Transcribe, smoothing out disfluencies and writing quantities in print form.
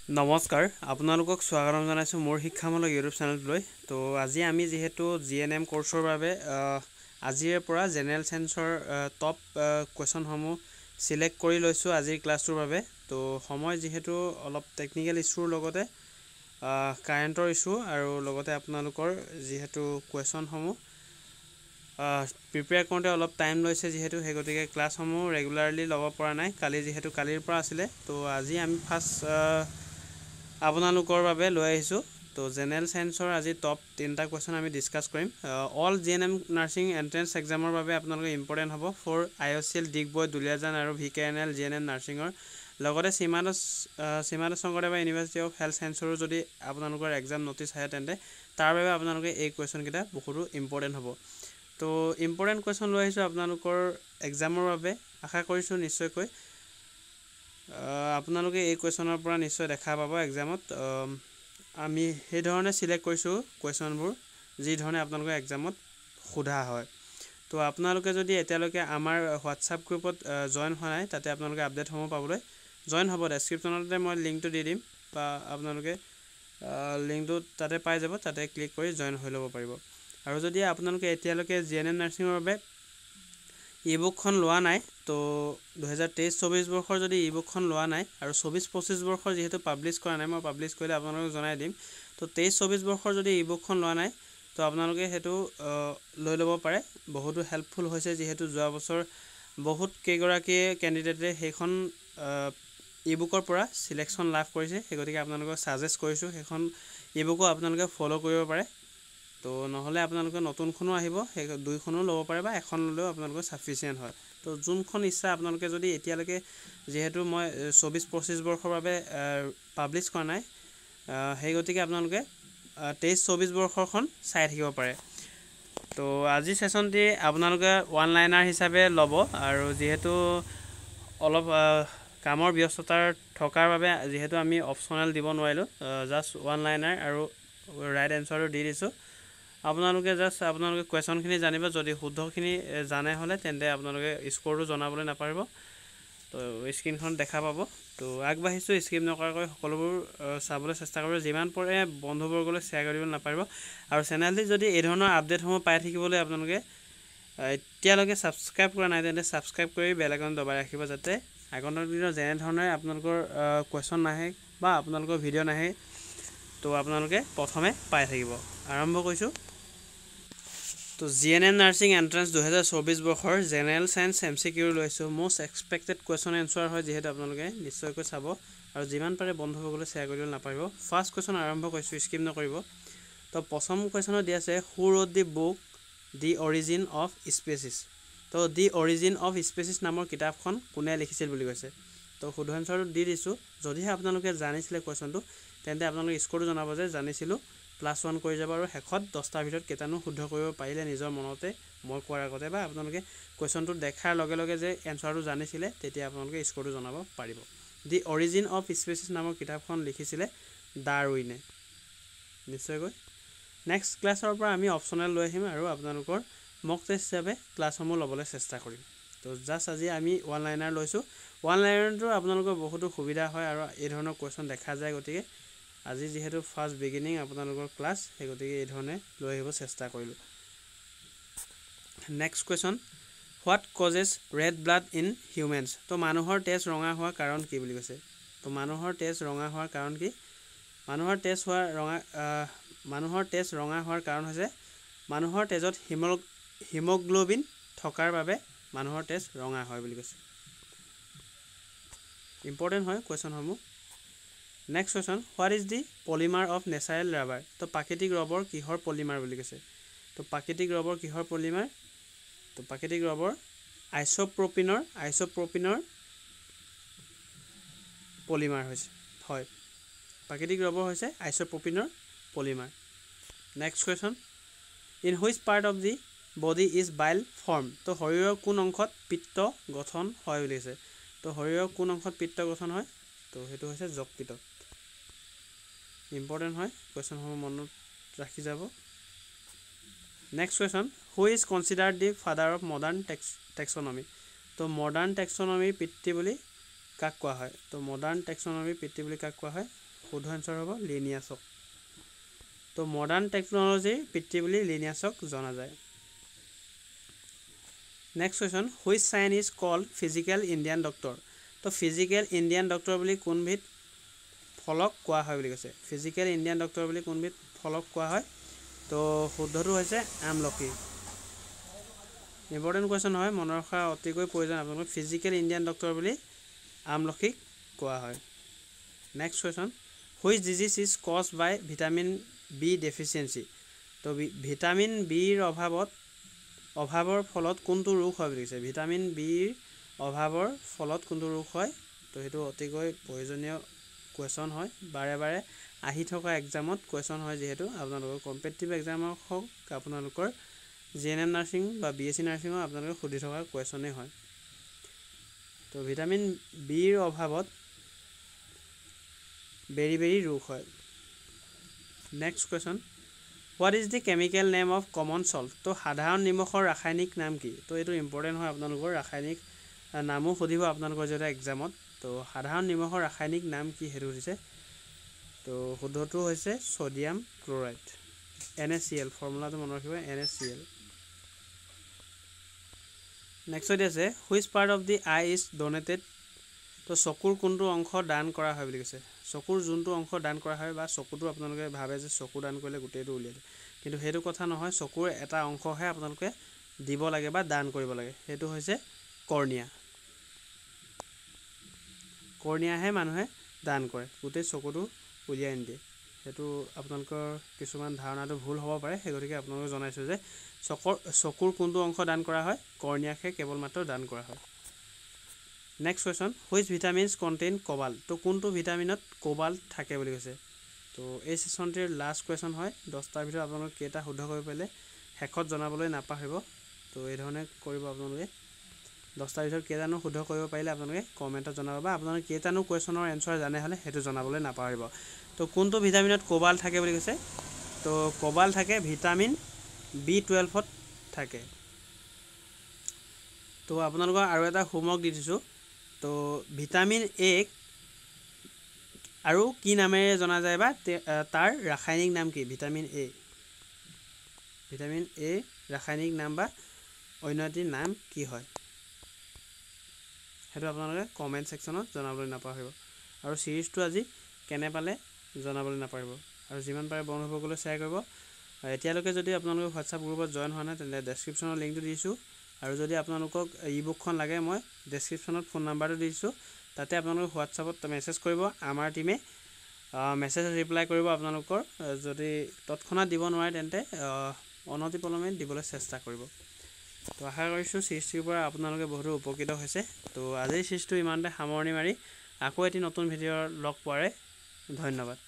নমস্কাৰ আপোনালোকক স্বাগতম জনাইছোঁ মোৰ শিক্ষামূলক ইউটিউব চেনেলটোলৈ। তো আজি আমি যিহেতু জিএনএম কোৰ্চৰ বাবে আজিৰে পৰা জেনেৰেল সায়েন্সৰ টপ কুৱেশ্যনসমূহ সিলেক্ট কৰি লৈছোঁ আজিৰ ক্লাছটোৰ বাবে। তো সময় যিহেতু অলপ টেকনিকেল ইছ্যুৰ লগতে কাৰেণ্টৰ ইছ্যু আৰু লগতে আপোনালোকৰ যিহেতু কুৱেশ্যনসমূহ প্ৰিপেয়াৰ কৰোঁতে অলপ টাইম লৈছে যিহেতু সেই গতিকে ক্লাছসমূহ ৰেগুলাৰলি ল'ব পৰা নাই। কালিৰ পৰা আছিলে। তো আজি আমি ফাৰ্ষ্ট আপোনালোকৰ বাবে লৈ আহিছোঁ। তো জেনেৰেল সায়েন্সৰ আজি টপ 3টা কুৱেশ্যন আমি ডিছকাছ কৰিম। অল জিএনএম নাৰ্ছিং এণ্ট্ৰেন্স এক্সামৰ বাবে আপোনালোকে ইম্পৰ্টেণ্ট হ'ব ফৰ IOCL, ডিগবৈ, দুলীয়াজান আৰু VKNL জিএনএম নাৰ্ছিঙৰ লগতে শ্ৰীমাধৱ শংকৰদেৱ ইউনিভাৰ্চিটি অফ হেল্থ সায়েন্সৰো যদি আপোনালোকৰ এক্সাম ন'টিছ আহে তেন্তে তাৰ বাবে আপোনালোকে এই কুৱেশ্যনকেইটা বহুতো ইম্পৰ্টেণ্ট হ'ব। তো ইম্পৰ্টেণ্ট কুৱেশ্যন লৈ আহিছোঁ আপোনালোকৰ এক্সামৰ বাবে। আশা কৰিছোঁ নিশ্চয়কৈ আপোনালোকে এই কুৱেশ্যনৰ পৰা নিশ্চয় দেখা পাব এক্সামত। আমি সেইধৰণে চিলেক্ট কৰিছোঁ কুৱেশ্যনবোৰ যিধৰণে আপোনালোকে এক্সামত সোধা হয়। তো আপোনালোকে যদি এতিয়ালৈকে আমাৰ হোৱাটছআপ গ্ৰুপত জইন হোৱা নাই তাতে আপোনালোকে আপডেটসমূহ পাবলৈ জইন হ'ব। ডেছক্ৰিপশ্যনতে মই লিংকটো দি দিম বা আপোনালোকে লিংকটো তাতে পাই যাব, তাতে ক্লিক কৰি জইন হৈ ল'ব পাৰিব। আৰু যদি আপোনালোকে এতিয়ালৈকে জিএনএম নাৰ্ছিঙৰ বাবে ইবুকখন লোৱা নাই তো 2023-24 বৰ্ষৰ যদি ইবুকখন লোৱা নাই আৰু 24-25 বৰ্ষৰ যিহেতু পাব্লিছ কৰা নাই, মই পাব্লিছ কৰিলে আপোনালোকক জনাই দিম। তো 23-24 বৰ্ষৰ যদি ইবুকখন লোৱা নাই তো আপোনালোকে সেইটো লৈ ল'ব পাৰে। বহুতো হেল্পফুল হৈছে যিহেতু যোৱা বছৰ বহুত কেইগৰাকীয়ে কেণ্ডিডেটে সেইখন ইবুকৰ পৰা চিলেকশ্যন লাভ কৰিছে। সেই গতিকে আপোনালোকক ছাজেষ্ট কৰিছোঁ সেইখন ইবুকো আপোনালোকে ফ'ল' কৰিব পাৰে। তো নহ'লে আপোনালোকে নতুনখনো আহিব, সেই দুইখনো ল'ব পাৰে বা এখন ল'লেও আপোনালোকৰ ছাফিচিয়েণ্ট হয়। তো যোনখন ইচ্ছা আপোনালোকে যদি এতিয়ালৈকে যিহেতু মই 24-25 বৰ্ষৰ বাবে পাব্লিছ কৰা নাই সেই গতিকে আপোনালোকে 23-24 বৰ্ষৰখন চাই থাকিব পাৰে। তো আজিৰ ছেশ্যনটি আপোনালোকে ওৱান লাইনাৰ হিচাপে ল'ব আৰু যিহেতু অলপ কামৰ ব্যস্ততাৰ থকাৰ বাবে যিহেতু আমি অপশ্যনেল দিব নোৱাৰিলোঁ, জাষ্ট ওৱান লাইনাৰ আৰু ৰাইট এনচাৰটো দি দিছোঁ। আপোনালোকে কুৱেশ্যনখিনি জানিব, যদি শুদ্ধখিনি জানে হ'লে তেন্তে আপোনালোকে স্ক'ৰটো জনাবলৈ নাপাৰিব। তো স্ক্ৰীনখন দেখা পাব। তো আগবাঢ়িছোঁ, স্কিপ নকৰাকৈ সকলোবোৰ চাবলৈ চেষ্টা কৰিব। যিমান পাৰে বন্ধুবৰ্গলৈ শ্বেয়াৰ কৰিবলৈ নাপাৰিব। আৰু চেনেলটি যদি এই ধৰণৰ আপডেটসমূহ পাই থাকিবলৈ আপোনালোকে এতিয়ালৈকে ছাবস্ক্ৰাইব কৰা নাই তেন্তে ছাবস্ক্ৰাইব কৰি বেল আইকন দবাই ৰাখিব, যাতে আগন্তুক দিনত যেনেধৰণে আপোনালোকৰ কুৱেশ্যন নাহে বা আপোনালোকৰ ভিডিঅ' নাহে তো আপোনালোকে প্ৰথমে পাই থাকিব। আৰম্ভ কৰিছোঁ। তো জিএনএম নাৰ্ছিং এণ্ট্ৰেন্স 2024 বৰ্ষৰ জেনেৰেল সায়েন্স MCQ লৈছোঁ। মষ্ট এক্সপেক্টেড কুৱেশ্যন এনচাৰ হয় যিহেতু আপোনালোকে নিশ্চয়কৈ চাব আৰু যিমান পাৰে বন্ধুসকলে শ্বেয়াৰ কৰিবলৈ নাপাৰিব। ফাৰ্ষ্ট কুৱেশ্যন আৰম্ভ কৰিছোঁ, স্কিপ নকৰিব। তো প্ৰথম কুৱেশ্যনত দি আছে who wrote the book the origin of species. তো দি অৰিজিন অফ স্পেচিছ নামৰ কিতাপখন কোনে লিখিছিল বুলি কৈছে। তো শুদ্ধ এনচাৰটো দি দিছোঁ। যদিহে আপোনালোকে জানিছিলে কুৱেশ্যনটো তেন্তে আপোনালোকে স্ক'ৰটো জনাব যে জানিছিলোঁ, +1 কৰি যাব আৰু শেষত 10টাৰ ভিতৰত কেইটানো শুদ্ধ কৰিব পাৰিলে নিজৰ মনতে মই কোৱাৰ আগতে বা আপোনালোকে কুৱেশ্যনটো দেখাৰ লগে লগে যে এনচাৰটো জানিছিলে তেতিয়া আপোনালোকে স্ক'ৰটো জনাব পাৰিব। দি অৰিজিন অফ স্পেচিছ নামৰ কিতাপখন লিখিছিলে ডাৰউইনে নিশ্চয়কৈ। নেক্সট ক্লাছৰ পৰা আমি অপশ্যনেল লৈ আহিম আৰু আপোনালোকৰ মক টেষ্ট হিচাপে ক্লাছসমূহ ল'বলৈ চেষ্টা কৰিম। তো জাষ্ট আজি আমি ওৱান লাইনাৰ লৈছোঁ। ওৱান লাইনাৰটো আপোনালোকৰ বহুতো সুবিধা হয় আৰু এই ধৰণৰ কুৱেশ্যন দেখা যায়। গতিকে আজি যিহেতু ফাৰ্ষ্ট বিগিনিং আপোনালোকৰ ক্লাছ, সেই গতিকে এই ধৰণে লৈ আহিব চেষ্টা কৰিলোঁ। Next question, what causes red blood in humans. তো মানুহৰ তেজ ৰঙা হোৱাৰ কাৰণ কি বুলি কৈছে। তো মানুহৰ তেজ ৰঙা হোৱাৰ কাৰণ কি? মানুহৰ তেজ ৰঙা হোৱাৰ কাৰণ হৈছে মানুহৰ তেজত হিমগ্ল'বিন থকাৰ বাবে মানুহৰ তেজ ৰঙা হয় বুলি কৈছে। ইম্পৰ্টেণ্ট হয় কুৱেশ্যনসমূহ। Next question, what is the polymer of natural rubber. তো প্ৰাকৃতিক ৰবৰ কিহৰ পলিমাৰ বুলি কৈছে। তো প্ৰাকৃতিক ৰবৰ কিহৰ পলিমাৰ? তো প্ৰাকৃতিক ৰবৰ আইচ'প্ৰপিনৰ পলিমাৰ হৈছে। হয়, প্ৰাকৃতিক ৰবৰ হৈছে আইচ'প্ৰপিনৰ polymer. Next question, in which part of the body is bile form. তো শৰীৰৰ কোন অংশত পিত্ত গঠন হয় বুলি কৈছে। তো শৰীৰৰ কোন অংশত পিত্ত গঠন হয়? তো সেইটো হৈছে যকৃতত। ইম্পৰ্টেণ্ট হয়, কুৱেশ্যনসমূহ মনত ৰাখি যাব। Next question, who is considered the father of modern টেক্সনমি। তো মডাৰ্ণ টেক্সনমিৰ পিতৃ বুলি কাক কোৱা হয় তো মডাৰ্ণ টেক্সনমিৰ পিতৃ বুলি কাক কোৱা হয় শুদ্ধ এনসাৰ হ'ব লিনিয়াছক তো মডাৰ্ণ টেকনলজিৰ পিতৃ বুলি লিনিয়াছক জনা যায় next question which sign is called physical Indian doctor তো ফিজিক্যাল ইণ্ডিয়ান ডক্টৰ বুলি কোনবিধ ফলক কোৱা হয় বুলি কৈছে ফিজিক্যাল ইণ্ডিয়ান ডক্টৰ বুলি কোনবিধ ফলক কোৱা হয় তো শুদ্ধটো হৈছে আমলখি ইম্পৰ্টেণ্ট কুৱেশ্যন হয় মনত ৰখা অতিকৈ প্ৰয়োজন আপোনালোকৰ ফিজিক্যাল ইণ্ডিয়ান ডক্টৰ বুলি আমলখিক কোৱা হয় next question which disease is cause by vitamin B deficiency তো ভিটামিন বিৰ অভাৱৰ ফলত কোনটো ৰোগ হয় বুলি কৈছে ভিটামিন বিৰ অভাৱৰ ফলত কোনটো ৰোগ হয় তো সেইটো অতিকৈ প্ৰয়োজনীয় কুৱেশ্যন হয় বাৰে বাৰে আহি থকা এক্সামত কুৱেশ্যন হয় যিহেতু আপোনালোকৰ কম্পিটিটিভ এক্সামৰ হওক আপোনালোকৰ জিএনএম নাৰ্ছিং বা বিএছচি নাৰ্ছিঙৰ আপোনালোকে সুধি থকা কুৱেশ্যনেই হয় তো ভিটামিন বিৰ অভাৱত বেৰি ৰোগ হয় next question what is the chemical name of common salt তো সাধাৰণ নিমখৰ ৰাসায়নিক নাম কি তো এইটো ইম্পৰ্টেণ্ট হয় আপোনালোকৰ ৰাসায়নিক নামো সুধিব আপোনালোকৰ যেতিয়া এক্সামত তো সাধাৰণ নিমখৰ ৰাসায়নিক নাম কি সেইটো সুধিছে তো শুদ্ধটো হৈছে সোডিয়াম ক্লোৰাইড NaCl ফৰ্মুলাটো মনত ৰাখিব NaCl নেক্সট আছে which part of the eye is donated তো চকুৰ কোনটো অংশ দান কৰা হয় বুলি কৈছে চকুৰ যোনটো অংশ দান কৰা হয় বা চকুটো আপোনালোকে ভাবে যে চকু দান কৰিলে গোটেইটো উলিয়াই দিয়ে কিন্তু সেইটো কথা নহয় চকুৰ এটা অংশহে আপোনালোকে দিব লাগে বা দান কৰিব লাগে সেইটো হৈছে কৰ্ণিয়াহে মানুহে দান কৰে গোটেই চকুটো উলিয়াই নিদিয়ে সেইটো আপোনালোকৰ কিছুমান ধাৰণাটো ভুল হ'ব পাৰে সেই গতিকে আপোনালোকক জনাইছোঁ যে চকুৰ কোনটো অংশ দান কৰা হয় কৰ্ণিয়াকহে কেৱল মাত্ৰ দান কৰা হয় next question which vitamins contain cobalt তো কোনটো ভিটামিনত কোবাল্ট থাকে বুলি কৈছে তো এই ছেশ্যনটিৰ লাষ্ট কুৱেশ্যন হয় 10টাৰ ভিতৰত আপোনালোকে কেইটা শুদ্ধ কৰিব পাৰিলে শেষত জনাবলৈ নাপাহৰিব তো এই ধৰণে কৰিব আপোনালোকে 10টাৰ ভিতৰত কেইটানো শুদ্ধ কৰিব পাৰিলে আপোনালোকে কমেণ্টত জনাব বা আপোনালোকে কেইটানো কুৱেশ্যনৰ এনসাৰ জানে হ'লে সেইটো জনাবলৈ নাপাহৰিব তো কোনটো ভিটামিনত কোবাল্ট থাকে বুলি কৈছে তো কোবাল্ট থাকে ভিটামিন B12ত থাকে তো আপোনালোকক আৰু এটা হোমৱৰ্ক দি দিছোঁ তো ভিটামিন এ আৰু কি নামেৰে জনা যায় বা তাৰ ৰাসায়নিক নাম কি ভিটামিন এ ৰাসায়নিক নাম বা অন্য এটি নাম কি হয় সেইটো আপোনালোকে কমেণ্ট ছেকশ্যনত জনাবলৈ নাপাহৰিব আৰু সিৰিজটো আজি কেনে পালে জনাবলৈ নাপাহৰিব আৰু যিমান পাৰে বন্ধুসকললৈ শ্বেয়াৰ কৰিব এতিয়ালৈকে যদি আপোনালোকে হোৱাটছআপ গ্ৰুপত জইন হোৱা নাই তেন্তে ডেছক্ৰিপশ্যনৰ লিংকটো দিছোঁ আৰু যদি আপোনালোকক ইবুকখন লাগে মই ডেছক্ৰিপশ্যনত ফোন নাম্বাৰটো দিছোঁ তাতে আপোনালোকে হোৱাটছআপত মেছেজ কৰিব আমাৰ টিমে মেছেজ ৰিপ্লাই কৰিব আপোনালোকৰ যদি তৎক্ষণাত দিব নোৱাৰে তেন্তে অনতিপলমে দিবলৈ চেষ্টা কৰিব তো আশা কৰিছোঁ সিৰিজটোৰ পৰা আপোনালোকে বহুতো উপকৃত হৈছে তো আজিৰ সিৰিজটো ইমানতে সামৰণি মাৰি আকৌ এটি নতুন ভিডিঅ' লগ পোৱাৰে ধন্যবাদ